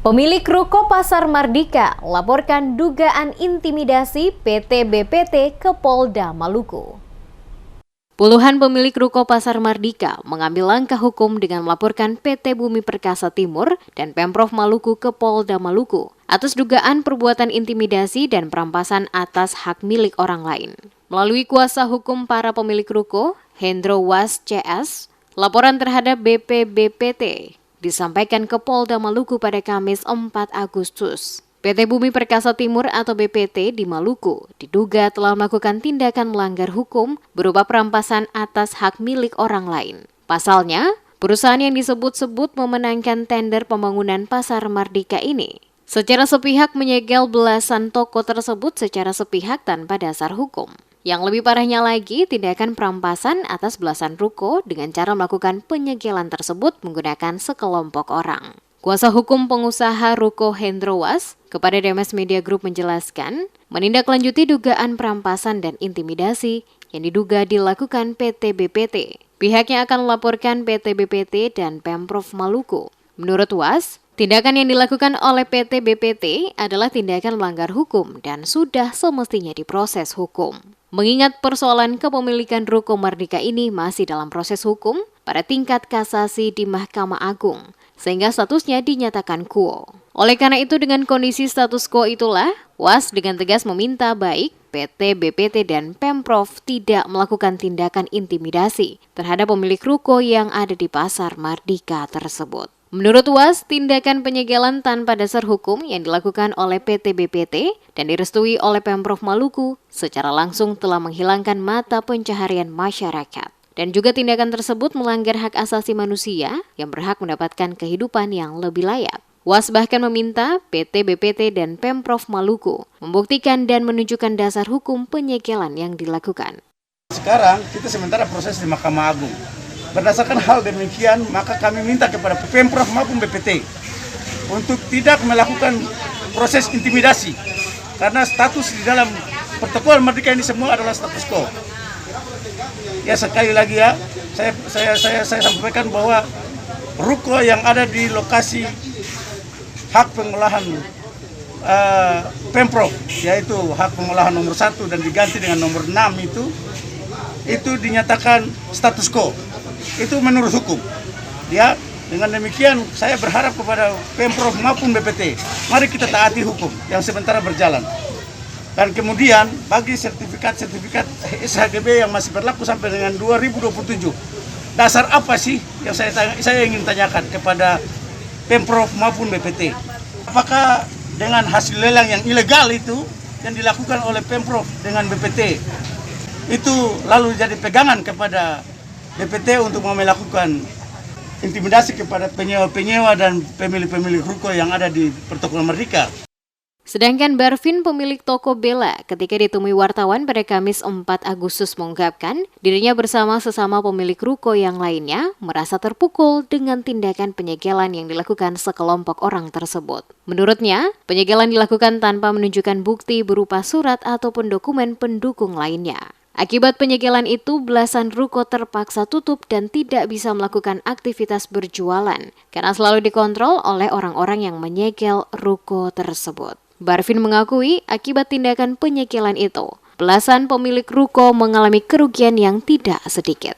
Pemilik ruko Pasar Mardika laporkan dugaan intimidasi PT BPT ke Polda Maluku. Puluhan pemilik ruko Pasar Mardika mengambil langkah hukum dengan melaporkan PT Bumi Perkasa Timur dan Pemprov Maluku ke Polda Maluku atas dugaan perbuatan intimidasi dan perampasan atas hak milik orang lain. Melalui kuasa hukum para pemilik ruko, Hendro Was CS, laporan terhadap BPBPT disampaikan ke Polda Maluku pada Kamis 4 Agustus. PT Bumi Perkasa Timur atau BPT di Maluku diduga telah melakukan tindakan melanggar hukum berupa perampasan atas hak milik orang lain. Pasalnya, perusahaan yang disebut-sebut memenangkan tender pembangunan Pasar Mardika ini secara sepihak menyegel belasan toko tersebut secara sepihak tanpa dasar hukum. Yang lebih parahnya lagi, tindakan perampasan atas belasan ruko dengan cara melakukan penyegelan tersebut menggunakan sekelompok orang. Kuasa hukum pengusaha ruko Hendro Was kepada DMS Media Group menjelaskan, menindaklanjuti dugaan perampasan dan intimidasi yang diduga dilakukan PT BPT. Pihaknya akan melaporkan PT BPT dan Pemprov Maluku. Menurut Was, tindakan yang dilakukan oleh PT BPT adalah tindakan melanggar hukum dan sudah semestinya diproses hukum. Mengingat persoalan kepemilikan ruko Mardika ini masih dalam proses hukum pada tingkat kasasi di Mahkamah Agung, sehingga statusnya dinyatakan quo. Oleh karena itu, dengan kondisi status quo itulah, Was dengan tegas meminta baik PT BPT dan Pemprov tidak melakukan tindakan intimidasi terhadap pemilik ruko yang ada di Pasar Mardika tersebut. Menurut Was, tindakan penyegelan tanpa dasar hukum yang dilakukan oleh PT BPT dan direstui oleh Pemprov Maluku secara langsung telah menghilangkan mata pencaharian masyarakat. Dan juga tindakan tersebut melanggar hak asasi manusia yang berhak mendapatkan kehidupan yang lebih layak. Was bahkan meminta PT BPT dan Pemprov Maluku membuktikan dan menunjukkan dasar hukum penyegelan yang dilakukan. Sekarang kita sementara proses di Mahkamah Agung. Berdasarkan hal demikian, maka kami minta kepada Pemprov maupun BPT untuk tidak melakukan proses intimidasi, karena status di dalam Protokol Mardika ini semua adalah status quo. Ya, sekali lagi ya, saya sampaikan bahwa ruko yang ada di lokasi hak pengolahan Pemprov, yaitu hak pengolahan nomor 1 dan diganti dengan nomor 6 itu dinyatakan status quo. Itu menurut hukum. Ya, dengan demikian saya berharap kepada Pemprov maupun BPT, mari kita taati hukum yang sementara berjalan. Dan kemudian bagi sertifikat SHGB yang masih berlaku sampai dengan 2027, dasar apa sih yang saya ingin tanyakan kepada Pemprov maupun BPT? Apakah dengan hasil lelang yang ilegal itu yang dilakukan oleh Pemprov dengan BPT itu lalu jadi pegangan kepada BPT untuk melakukan intimidasi kepada penyewa-penyewa dan pemilik-pemilik ruko yang ada di Protokol Mardika. Sedangkan Barvin, pemilik toko Bella, ketika ditemui wartawan pada Kamis 4 Agustus mengungkapkan dirinya bersama sesama pemilik ruko yang lainnya merasa terpukul dengan tindakan penyegelan yang dilakukan sekelompok orang tersebut. Menurutnya, penyegelan dilakukan tanpa menunjukkan bukti berupa surat ataupun dokumen pendukung lainnya. Akibat penyegelan itu, belasan ruko terpaksa tutup dan tidak bisa melakukan aktivitas berjualan karena selalu dikontrol oleh orang-orang yang menyegel ruko tersebut. Barvin mengakui akibat tindakan penyegelan itu, belasan pemilik ruko mengalami kerugian yang tidak sedikit.